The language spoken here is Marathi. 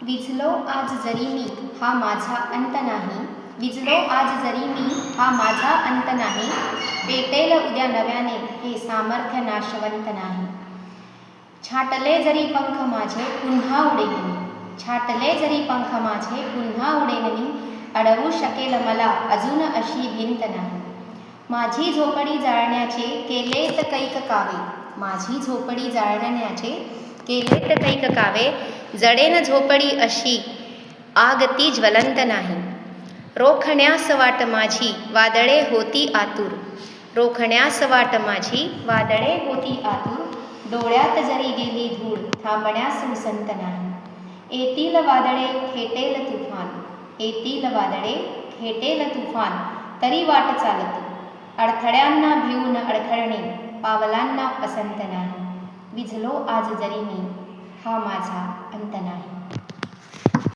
विझलो आज जरी मी हा माझा अंत नाही, विझलो आज जरी मी हा माझा अंत नाही, पेटेल उद्या नव्याने हे सामर्थ्य नाशवंत नाही. छाटले जरी पंख माझे पुन्हा उडेन मी, छाटले जरी पंख माझे पुन्हा उडेन मी, अडवू शकेल मला अजून अशी भिंत नाही. माझी झोपडी जाळण्याचे केलेत कैक कावे, माझी झोपडी जाळण्याचे केलेत कैक कावे, जडेन झोपडी अशी आग ती ज्वलंत नाही. रोखण्यास वाट माझी वादळे होती आतुर, रोखण्यास वाट माझी वादळे होती आतुर, डोळ्यात जरी गेली धूळ थांबण्यास उसंत नाही. येतील वादळे खेटेल तुफान, येतील वादळे खेटेल तुफान, तरी वाट चालती, अडथळ्यांना भिवून अडखळणे पावलांना पसंत नाही. विझलो आज जरी मी हा माझा अंत नाही.